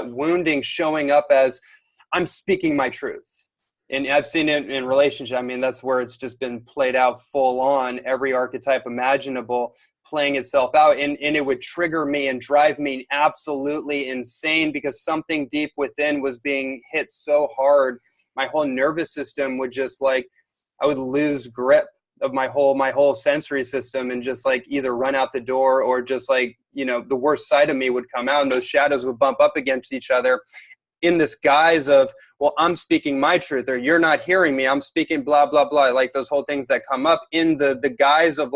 wounding showing up as, I'm speaking my truth. And I've seen it in relationship. I mean, that's where it's just been played out full on, every archetype imaginable playing itself out. And it would trigger me and drive me absolutely insane, because something deep within was being hit so hard. My whole nervous system would just I would lose grip of my whole sensory system, and just either run out the door, or just the worst side of me would come out, and those shadows would bump up against each other in this guise of, well, I'm speaking my truth, or you're not hearing me, I'm speaking blah, blah, blah. Those whole things that come up in the guise of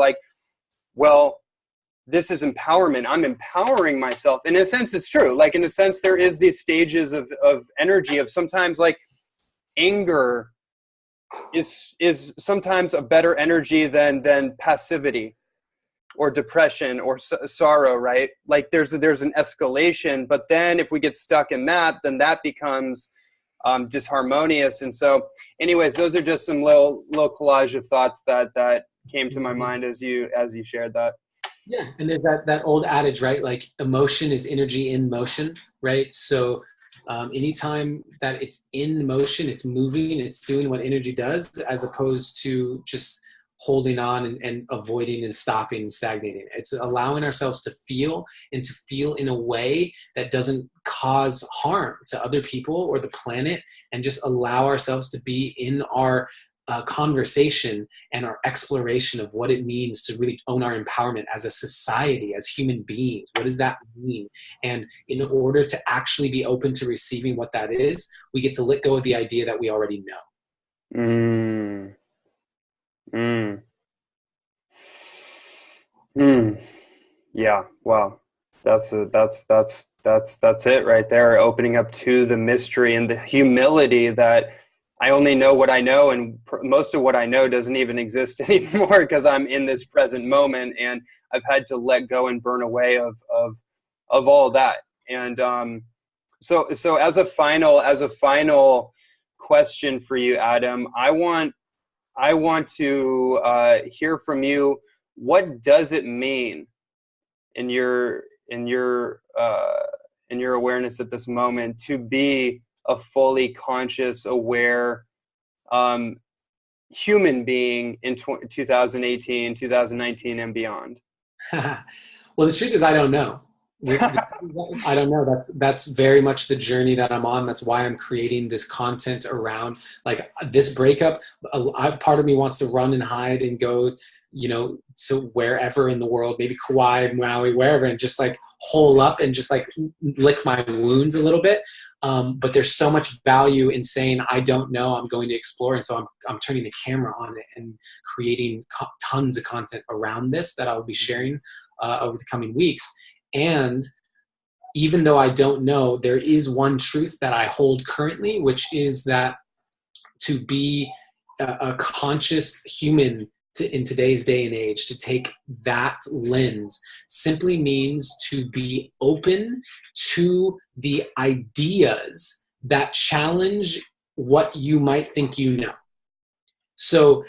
well, this is empowerment. I'm empowering myself. In a sense, it's true. In a sense, there is these stages of energy of sometimes anger is sometimes a better energy than passivity or depression or sorrow, right? There's an escalation, but then if we get stuck in that, then that becomes disharmonious. And so anyways, those are just some little collage of thoughts that came to my mind as you shared that. Yeah. And there's that old adage, right? Emotion is energy in motion, right? So anytime that it's in motion, it's moving, it's doing what energy does, as opposed to just holding on and avoiding and stopping and stagnating. It's allowing ourselves to feel, and to feel in a way that doesn't cause harm to other people or the planet, and just allow ourselves to be in our conversation and our exploration of what it means to really own our empowerment as a society, as human beings. What does that mean? And in order to actually be open to receiving what that is, we get to let go of the idea that we already know. Mm. Mm. Mm. Yeah. Wow. That's it right there. Opening up to the mystery and the humility that I only know what I know, and most of what I know doesn't even exist anymore because I'm in this present moment, and I've had to let go and burn away of all that. And so as a final question for you, Adam, I want to hear from you. What does it mean in your awareness at this moment to be a fully conscious, aware human being in 2018, 2019, and beyond? Well, the truth is, I don't know. I don't know. That's very much the journey that I'm on. That's why I'm creating this content around like this breakup. Part of me wants to run and hide and go, so wherever in the world, maybe Kauai, Maui, wherever, and just like hole up and just like lick my wounds a little bit. But there's so much value in saying, I don't know, I'm going to explore. And so I'm turning the camera on it and creating tons of content around this that I'll be sharing over the coming weeks. And even though I don't know, there is one truth that I hold currently, which is that to be a conscious human in today's day and age, to take that lens simply means to be open to the ideas that challenge what you might think you know. So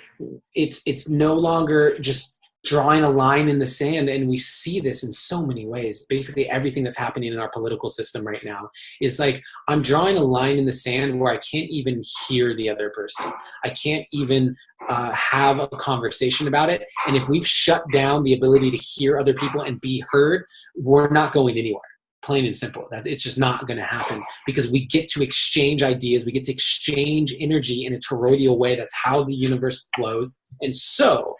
it's no longer just drawing a line in the sand, and we see this in so many ways. Basically everything that's happening in our political system right now is like, I'm drawing a line in the sand where I can't even hear the other person. I can't even have a conversation about it. And if we've shut down the ability to hear other people and be heard, we're not going anywhere. Plain and simple. That it's just not going to happen, because we get to exchange ideas. We get to exchange energy in a toroidal way. That's how the universe flows. And so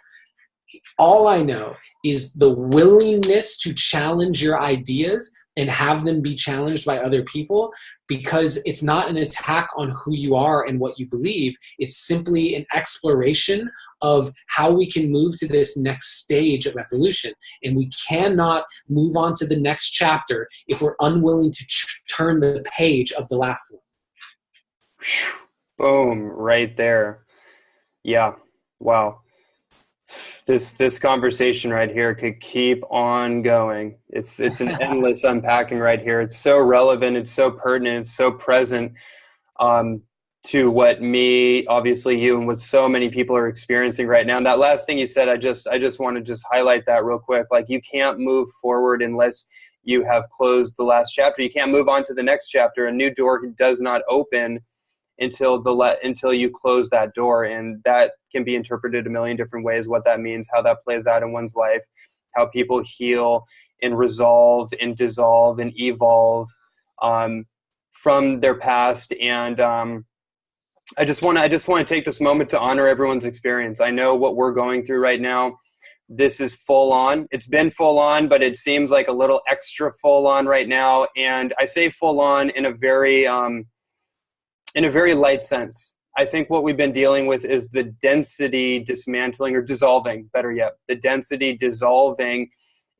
all I know is the willingness to challenge your ideas and have them be challenged by other people, because it's not an attack on who you are and what you believe. It's simply an exploration of how we can move to this next stage of evolution. And we cannot move on to the next chapter if we're unwilling to turn the page of the last one. Boom, right there. Yeah. Wow. This conversation right here could keep on going. It's an endless unpacking right here. It's so relevant. It's so pertinent. It's so present to what me, obviously you, and what so many people are experiencing right now. And that last thing you said, I just want to just highlight that real quick. Like, you can't move forward unless you have closed the last chapter. You can't move on to the next chapter. A new door does not open until you close that door. And that can be interpreted a million different ways, what that means, how that plays out in one's life, how people heal and resolve and dissolve and evolve from their past. And I just want to take this moment to honor everyone's experience. I know what we're going through right now. This is full on. It's been full on, but it seems like a little extra full on right now. And I say full on in a very light sense. I think what we've been dealing with is the density dismantling, or dissolving, better yet, the density dissolving.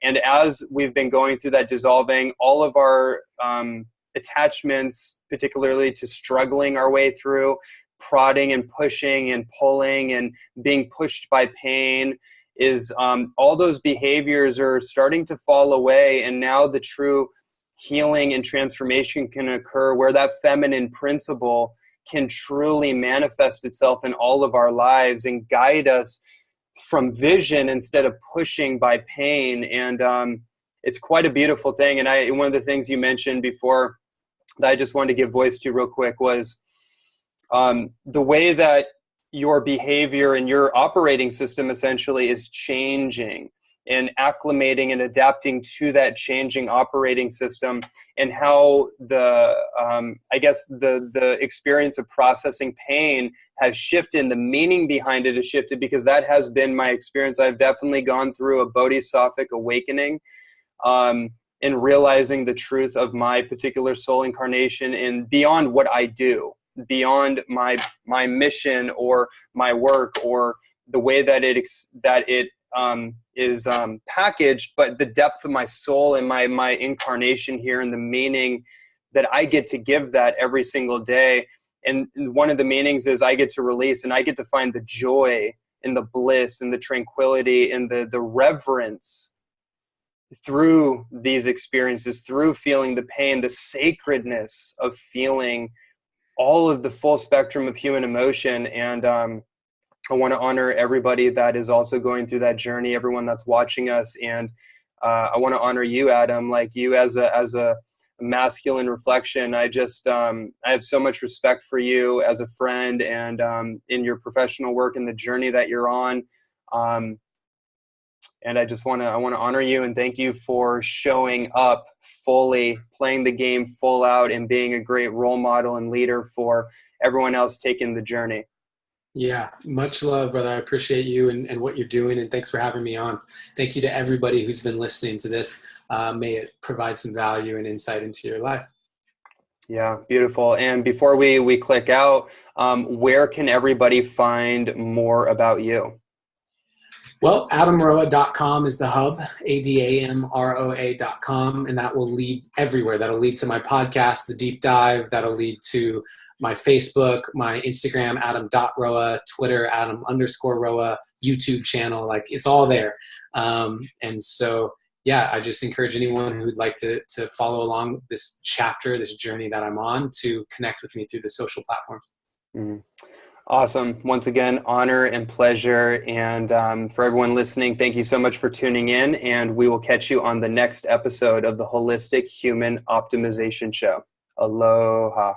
And as we've been going through that dissolving, all of our attachments, particularly to struggling our way through, prodding and pushing and pulling and being pushed by pain, is all those behaviors are starting to fall away. And now the true healing and transformation can occur, where that feminine principle can truly manifest itself in all of our lives and guide us from vision instead of pushing by pain. And it's quite a beautiful thing. And one of the things you mentioned before that I just wanted to give voice to real quick was the way that your behavior and your operating system essentially is changing. and acclimating and adapting to that changing operating system, and how the experience of processing pain has shifted and the meaning behind it has shifted, because that has been my experience. I've definitely gone through a bodhisattvic awakening, in realizing the truth of my particular soul incarnation and beyond what I do, beyond my mission or my work or the way that it is packaged, but the depth of my soul and my incarnation here, and the meaning that I get to give that every single day. And one of the meanings is I get to release, and I get to find the joy and the bliss and the tranquility and the reverence through these experiences, through feeling the pain, the sacredness of feeling all of the full spectrum of human emotion. And I want to honor everybody that is also going through that journey, everyone that's watching us. And I want to honor you, Adam, like you as a masculine reflection. I have so much respect for you as a friend, and in your professional work and the journey that you're on. And I want to honor you and thank you for showing up fully, playing the game full out, and being a great role model and leader for everyone else taking the journey. Yeah, much love, brother. I appreciate you and what you're doing, and thanks for having me on. Thank you to everybody who's been listening to this. May it provide some value and insight into your life. Yeah, beautiful. And before we click out, where can everybody find more about you? Well, adamroa.com is the hub, ADAMROA.com, and that will lead everywhere. That'll lead to my podcast, The Deep Dive. That'll lead to my Facebook, my Instagram, Adam.Roa, Twitter, Adam_Roa, YouTube channel. Like, it's all there. And so, yeah, I just encourage anyone who'd like to follow along this chapter, this journey that I'm on, to connect with me through the social platforms. Mm-hmm. Awesome. Once again, honor and pleasure. And for everyone listening, thank you so much for tuning in. And we will catch you on the next episode of the Holistic Human Optimization Show. Aloha.